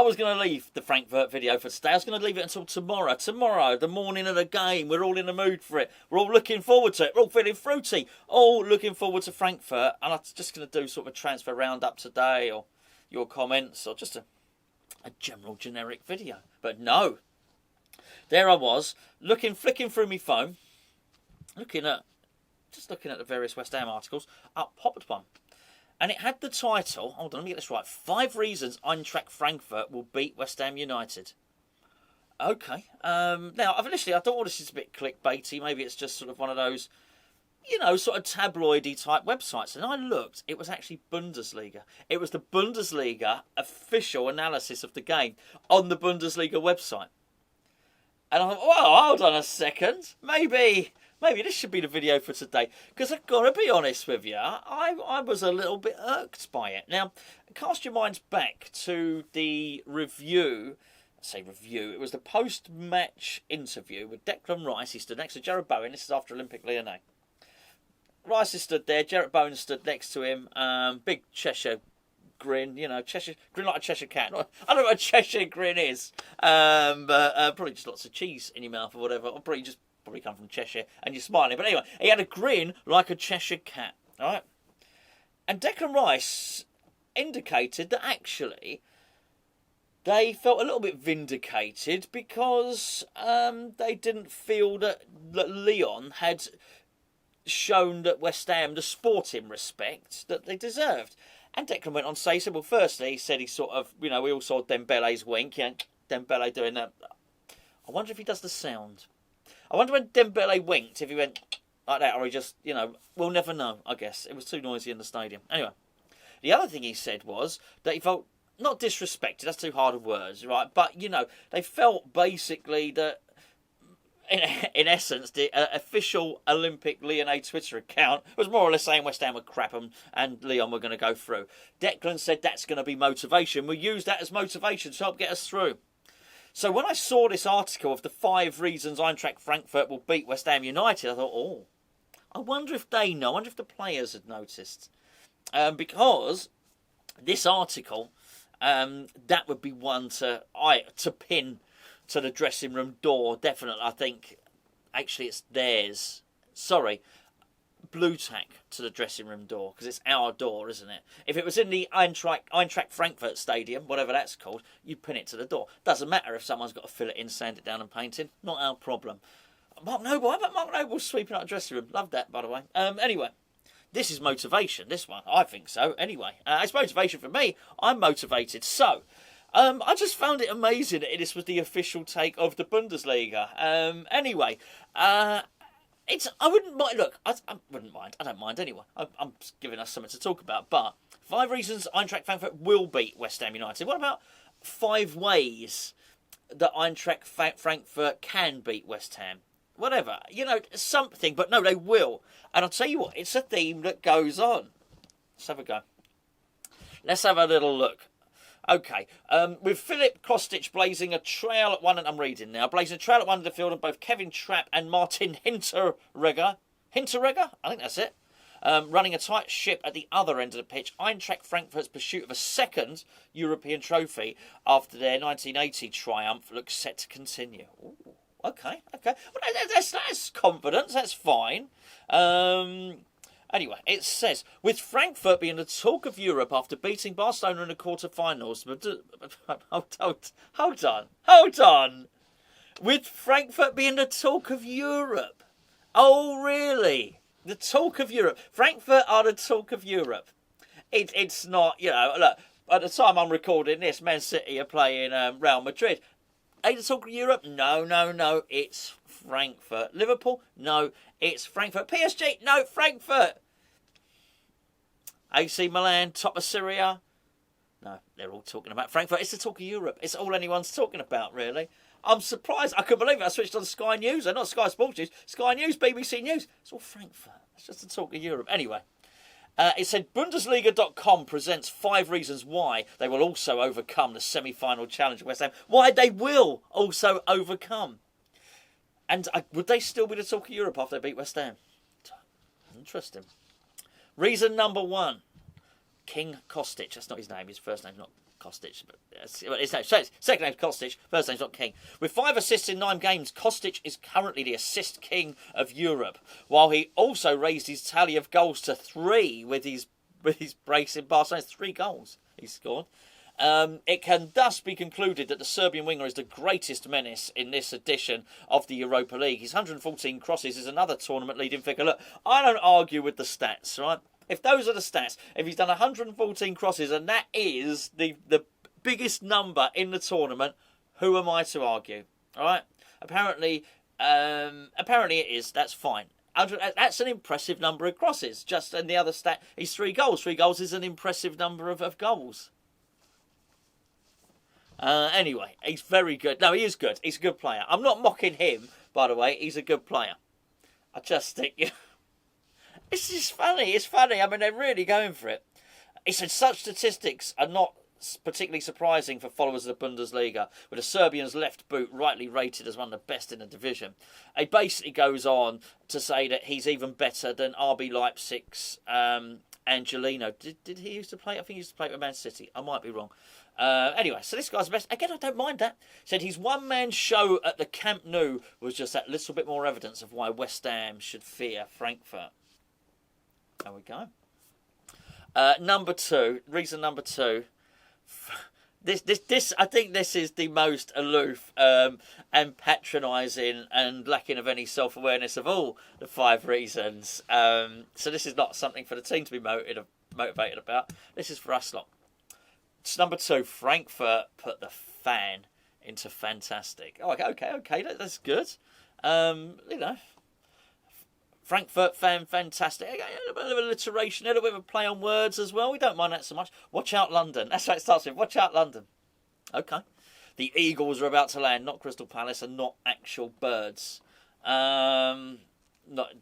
was going to leave the Frankfurt video for today. I was going to leave it until tomorrow. Tomorrow, the morning of the game, we're all in the mood for it. We're all looking forward to it. We're all feeling fruity. All looking forward to Frankfurt. And I'm just going to do sort of a transfer roundup today, or your comments, or just a general generic video. But no. There I was, flicking through my phone, looking at the various West Ham articles. Up popped one. And it had the title, hold on, let me get this right, 5 Reasons Eintracht Frankfurt Will Beat West Ham United. Okay. Now, initially I thought, this is a bit clickbaity. Maybe it's just sort of one of those, sort of tabloidy type websites. And I looked, it was actually Bundesliga. It was the Bundesliga official analysis of the game on the Bundesliga website. And I thought, well, hold on a second. Maybe this should be the video for today. Because I've got to be honest with you, I was a little bit irked by it. Now, cast your minds back to the review. It was the post-match interview with Declan Rice. He stood next to Jarrod Bowen. This is after Olympique Lyonnais. Rice is stood there. Jarrod Bowen stood next to him. Big Cheshire grin, Cheshire grin like a Cheshire cat. I don't know what a Cheshire grin is, but probably just lots of cheese in your mouth or whatever. Or probably come from Cheshire and you're smiling. But anyway, he had a grin like a Cheshire cat. All right, and Declan Rice indicated that actually they felt a little bit vindicated because they didn't feel that Lyon had shown that West Ham the sporting respect that they deserved. And Declan went on to say, he said, well, firstly, he said he sort of, we all saw Dembele's wink, Dembele doing that. I wonder if he does the sound. I wonder when Dembele winked, if he went like that, or he just, we'll never know, I guess. It was too noisy in the stadium. Anyway, the other thing he said was that he felt, not disrespected, that's too hard of words, right? But, they felt basically that, in essence, the official Olympique Lyonnais Twitter account was more or less saying West Ham were crap and Lyon were going to go through. Declan said that's going to be motivation. We'll use that as motivation to help get us through. So when I saw this article of the 5 reasons Eintracht Frankfurt will beat West Ham United, I thought, I wonder if they know. I wonder if the players had noticed. Because this article, that would be one to pin to the dressing room door, definitely. I think, actually, it's theirs. Sorry, blue tack to the dressing room door, because it's our door, isn't it? If it was in the Eintracht Frankfurt Stadium, whatever that's called, you'd pin it to the door. Doesn't matter if someone's got to fill it in, sand it down and paint it. Not our problem. Mark Noble, how about Mark Noble sweeping out the dressing room? Love that, by the way. Anyway, this is motivation, this one. I think so, anyway. It's motivation for me. I'm motivated. So, I just found it amazing that this was the official take of the Bundesliga. Anyway, I wouldn't mind. Look, I wouldn't mind. I don't mind anyway. I'm just giving us something to talk about. But 5 reasons Eintracht Frankfurt will beat West Ham United. What about 5 ways that Eintracht Frankfurt can beat West Ham? Whatever, something. But no, they will. And I'll tell you what, it's a theme that goes on. Let's have a go. Let's have a little look. Okay, with Filip Kostic blazing a trail at one, and I'm reading now, blazing a trail at one of the field, and both Kevin Trapp and Martin Hinteregger, I think that's it, running a tight ship at the other end of the pitch. Eintracht Frankfurt's pursuit of a second European trophy after their 1980 triumph looks set to continue. Ooh, okay. Well, that's confidence, that's fine. Anyway, it says, with Frankfurt being the talk of Europe after beating Barcelona in the quarter-finals... Hold on. With Frankfurt being the talk of Europe. Oh, really? The talk of Europe. Frankfurt are the talk of Europe. It's not, look, at the time I'm recording this, Man City are playing Real Madrid. Are they the talk of Europe? No, it's Frankfurt. Liverpool? No, it's Frankfurt. PSG? No, Frankfurt. AC Milan, top of Syria? No, they're all talking about Frankfurt. It's the talk of Europe. It's all anyone's talking about, really. I'm surprised. I couldn't believe it. I switched on Sky News. Not Sky Sports News. Sky News, BBC News. It's all Frankfurt. It's just the talk of Europe. Anyway, it said Bundesliga.com presents 5 reasons why they will also overcome the semi-final challenge of West Ham. Why they will also overcome. And would they still be the talk of Europe after they beat West Ham? Interesting. Reason number 1. King Kostic. That's not his name. His first name's not Kostic, but his name, second name's Kostic, first name's not King. With 5 assists in 9 games, Kostic is currently the assist king of Europe, while he also raised his tally of goals to 3 with his brace in Barcelona. 3 goals he scored. It can thus be concluded that the Serbian winger is the greatest menace in this edition of the Europa League. His 114 crosses is another tournament leading figure. Look, I don't argue with the stats, right? If those are the stats, if he's done 114 crosses and that is the biggest number in the tournament, who am I to argue? All right? Apparently it is. That's fine. That's an impressive number of crosses. Just and the other stat, he's 3 goals. 3 goals is an impressive number of goals. Anyway, he's very good. No, he is good. He's a good player. I'm not mocking him, by the way. He's a good player. I just think... It's just funny. It's funny. I mean, they're really going for it. He said such statistics are not particularly surprising for followers of the Bundesliga, with the Serbian's left boot rightly rated as one of the best in the division. He basically goes on to say that he's even better than RB Leipzig's Angelino. Did he used to play? I think he used to play for Man City. I might be wrong. Anyway, so this guy's the best. Again, I don't mind that. Said his one-man show at the Camp Nou was just that little bit more evidence of why West Ham should fear Frankfurt. There we go. Number 2, reason number 2. This I think this is the most aloof and patronising and lacking of any self-awareness of all the 5 reasons. So this is not something for the team to be motivated about. This is for us lot. It's number 2. Frankfurt put the fan into fantastic. Oh, okay, that's good. You know. Frankfurt fan, fantastic. A little bit of alliteration, a little bit of a play on words as well. We don't mind that so much. Watch out, London. That's what it starts with. Watch out, London. Okay. The Eagles are about to land, not Crystal Palace, and not actual birds. Not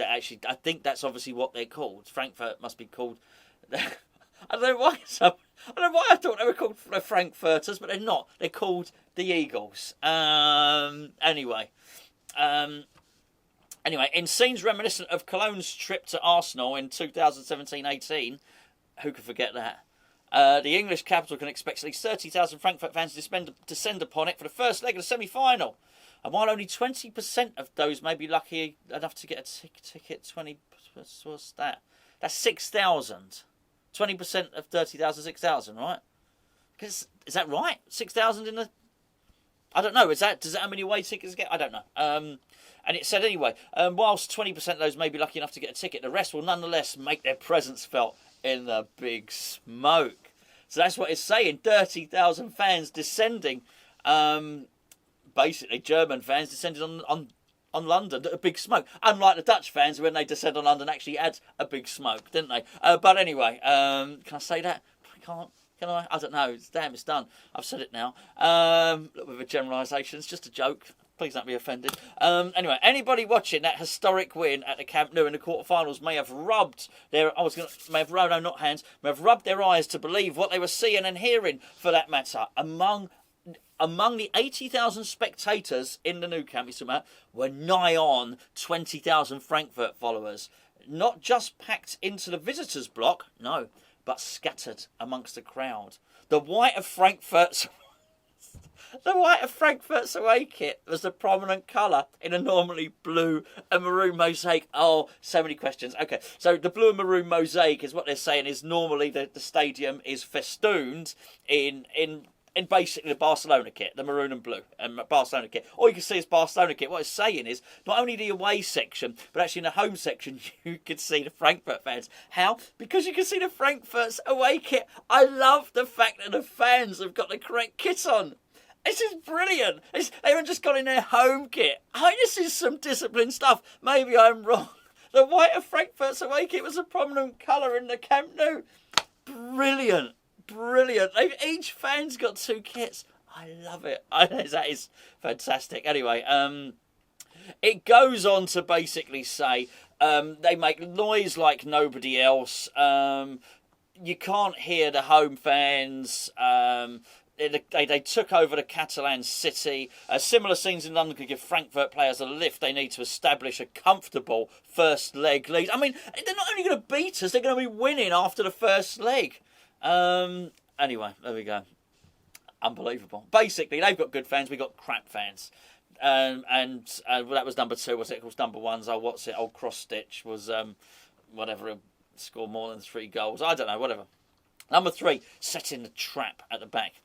actually. I think that's obviously what they're called. Frankfurt must be called. I don't know why. I thought they were called Frankfurters, but they're not. They're called the Eagles. Anyway, in scenes reminiscent of Cologne's trip to Arsenal in 2017-18, who could forget that? The English capital can expect at least 30,000 Frankfurt fans to descend upon it for the first leg of the semi-final. And while only 20% of those may be lucky enough to get a ticket, what's that? That's 6,000. 20% of 30,000, 6,000, right? Is that right? 6,000 in the... I don't know. Does that how many away tickets get? I don't know. And it said anyway, whilst 20% of those may be lucky enough to get a ticket, the rest will nonetheless make their presence felt in the big smoke. So that's what it's saying. 30,000 fans descending. Basically, German fans descended on London, a big smoke. Unlike the Dutch fans, when they descend on London, actually had a big smoke, didn't they? But anyway, can I say that? I can't. Can I? I don't know. Damn, it's done. I've said it now. A little bit of a generalisation. It's just a joke. Please don't be offended. Anyway, anybody watching that historic win at the Camp Nou in the quarterfinals may have rubbed their eyes to believe what they were seeing and hearing. For that matter, among the 80,000 spectators in the Nou Camp, were nigh on 20,000 Frankfurt followers, not just packed into the visitors' block, no, but scattered amongst the crowd. The white of Frankfurt's away kit was the prominent colour in a normally blue and maroon mosaic. Oh, so many questions. Okay, so the blue and maroon mosaic is what they're saying is normally the stadium is festooned in basically the Barcelona kit, the maroon and blue and Barcelona kit. All you can see is Barcelona kit. What it's saying is not only the away section, but actually in the home section you could see the Frankfurt fans. How? Because you can see the Frankfurt's away kit. I love the fact that the fans have got the correct kit on. This is brilliant. They haven't just got in their home kit. This is some disciplined stuff. Maybe I'm wrong. The white of Frankfurt's away kit was a prominent colour in the Camp Nou. Brilliant. Each fan's got 2 kits. I love it. That is fantastic. Anyway, it goes on to basically say they make noise like nobody else. You can't hear the home fans. They took over the Catalan city. Similar scenes in London could give Frankfurt players a lift. They need to establish a comfortable first leg lead. I mean, they're not only going to beat us, they're going to be winning after the first leg. Anyway, there we go. Unbelievable. Basically, they've got good fans, we've got crap fans. And well, that was number 2. What's it called? Number 1's, old Kostic was, whatever, scored more than 3 goals. I don't know, whatever. Number 3, setting the trap at the back.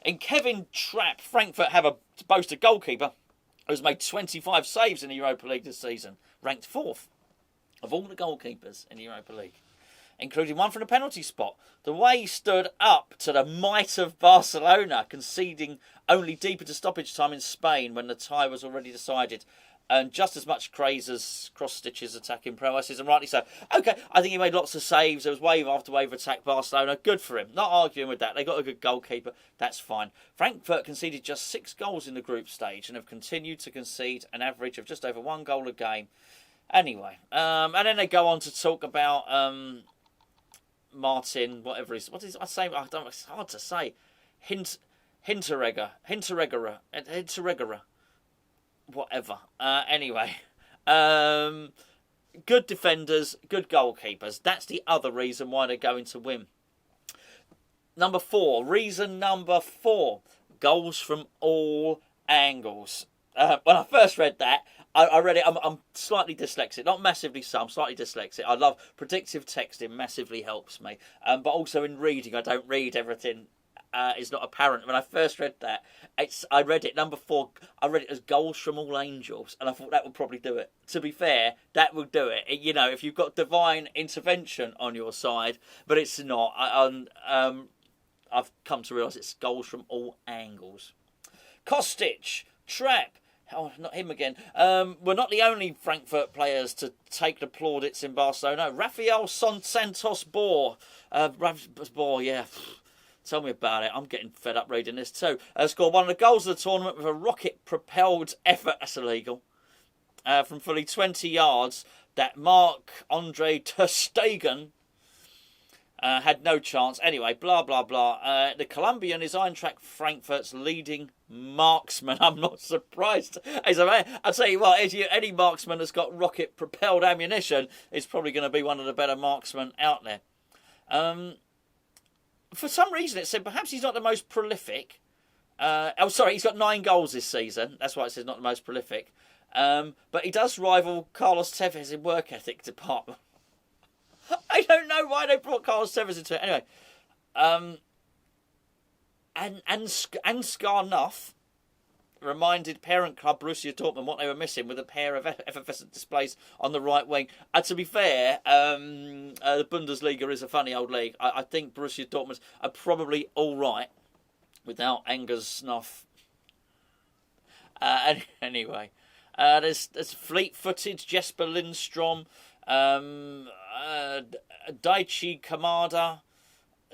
In Kevin Trapp, Frankfurt have boast a goalkeeper who's made 25 saves in the Europa League this season, ranked 4th of all the goalkeepers in the Europa League, including one from the penalty spot. The way he stood up to the might of Barcelona, conceding only deep into stoppage time in Spain when the tie was already decided. And just as much praise as Kostic's attacking prowesses, and rightly so. Okay, I think he made lots of saves. There was wave after wave attack Barcelona. Good for him. Not arguing with that. They got a good goalkeeper. That's fine. Frankfurt conceded just 6 goals in the group stage and have continued to concede an average of just over 1 goal a game. Anyway, and then they go on to talk about Martin, whatever he's... What is I say? I don't. It's hard to say. Hinteregger. Whatever. Anyway, good defenders, good goalkeepers. That's the other reason why they're going to win. Reason number 4, goals from all angles. When I first read that, I read it. I'm slightly dyslexic, not massively so. I'm slightly dyslexic. I love predictive texting; massively helps me. But also in reading, I don't read everything. Is not apparent. When I first read that, I read it, number 4, I read it as goals from all angels, and I thought that would probably do it. To be fair, that would do it. You know, if you've got divine intervention on your side, but it's not. I've come to realise it's goals from all angles. Kostic, Trapp, oh, not him again. We're not the only Frankfurt players to take the plaudits in Barcelona. Rafael Santos Bor, yeah. Tell me about it. I'm getting fed up reading this too. Scored one of the goals of the tournament with a rocket-propelled effort. That's illegal. From fully 20 yards, that Marc-Andre ter Stegen had no chance. Anyway, blah, blah, blah. The Colombian is Eintracht Frankfurt's leading marksman. I'm not surprised. I'll tell you what, any marksman that's got rocket-propelled ammunition is probably going to be one of the better marksmen out there. For some reason, it said perhaps he's not the most prolific. He's got 9 goals this season. That's why it says not the most prolific. But he does rival Carlos Tevez in work ethic department. I don't know why they brought Carlos Tevez into it. Anyway, and Skarnuff reminded parent club Borussia Dortmund what they were missing with a pair of effervescent displays on the right wing. To be fair, the Bundesliga is a funny old league. I think Borussia Dortmund are probably all right without Anger's snuff. Anyway, there's fleet-footed Jesper Lindstrom, Daichi Kamada.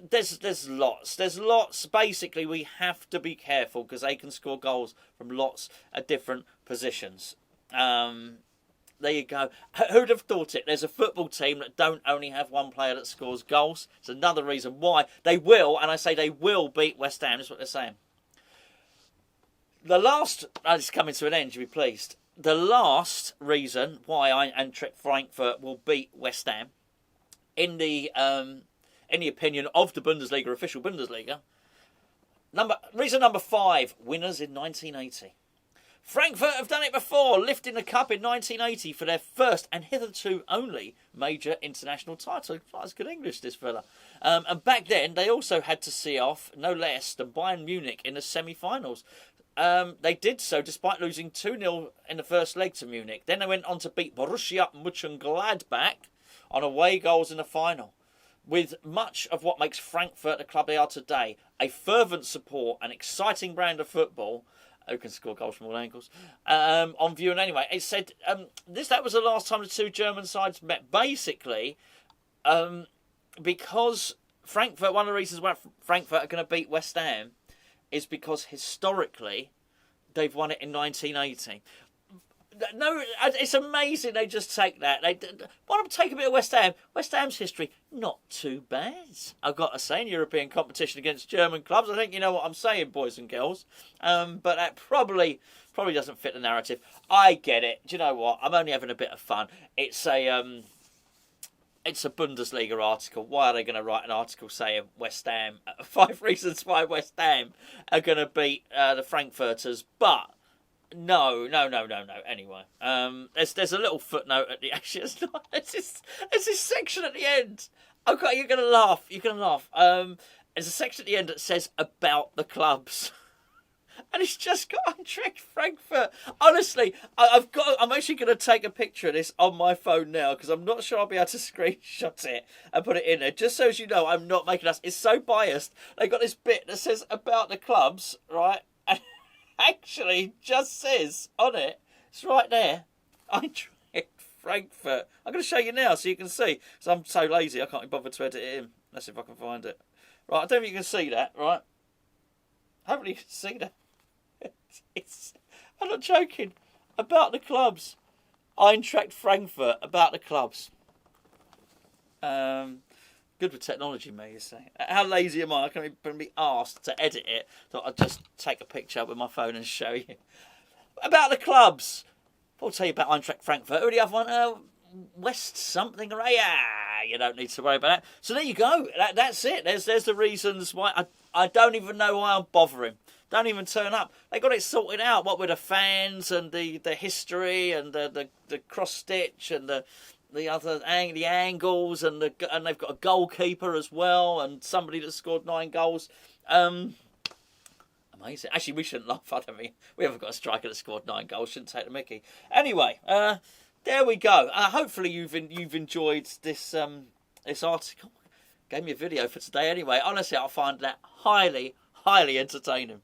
There's lots. Basically, we have to be careful because they can score goals from lots of different positions. There you go. Who'd have thought it? There's a football team that don't only have one player that scores goals. It's another reason why they will, and I say they will beat West Ham. That's what they're saying. It's coming to an end, you'll be pleased. The last reason why Eintracht Frankfurt will beat West Ham in the opinion of the Bundesliga, official Bundesliga. Reason number 5, winners in 1980. Frankfurt have done it before, lifting the cup in 1980 for their first and hitherto only major international title. That's good English, this fella. And back then, they also had to see off no less than Bayern Munich in the semi-finals. They did so despite losing 2-0 in the first leg to Munich. Then they went on to beat Borussia Mönchengladbach on away goals in the final. With much of what makes Frankfurt the club they are today, a fervent support, an exciting brand of football, who can score goals from all angles, on view. And anyway, it said that was the last time the 2 German sides met. Basically, because Frankfurt, one of the reasons why Frankfurt are going to beat West Ham is because historically they've won it in 1980. No, it's amazing they just take that. Why not take a bit of West Ham? West Ham's history, not too bad. I've got to say, in European competition against German clubs, I think you know what I'm saying, boys and girls. But that probably doesn't fit the narrative. I get it. Do you know what? I'm only having a bit of fun. It's a it's a Bundesliga article. Why are they going to write an article saying West Ham, 5 reasons why West Ham are going to beat the Frankfurters? But no. Anyway, there's a little footnote at the actually. It's this section at the end. Okay, you're going to laugh. There's a section at the end that says about the clubs. And it's just got Eintracht Frankfurt. Honestly, I'm actually going to take a picture of this on my phone now because I'm not sure I'll be able to screenshot it and put it in there. Just so as you know, I'm not making us. It's so biased. They got this bit that says about the clubs, right? And actually just says on it, it's right there, Eintracht Frankfurt. I'm going to show you now so you can see. Because I'm so lazy, I can't be bothered to edit it in. Let's see if I can find it. Right, I don't think you can see that, right? Hopefully you can see that. I'm not joking. About the clubs. Eintracht Frankfurt. About the clubs. Good with technology, may you say. How lazy am I? I can't even be asked to edit it. So I'll just take a picture with my phone and show you. About the clubs. I'll tell you about Eintracht Frankfurt. Who do you have one? West something. You don't need to worry about that. So there you go. That's it. There's the reasons why. I don't even know why I'm bothering. Don't even turn up. They got it sorted out. What with the fans and the history and the cross stitch and the other the angles and they've got a goalkeeper as well and somebody that scored 9 goals. Amazing. Actually, we shouldn't laugh at me. We haven't got a striker that scored 9 goals. Shouldn't take the mickey. Anyway, there we go. Hopefully you've enjoyed this article. Gave me a video for today anyway. Honestly, I find that highly entertaining.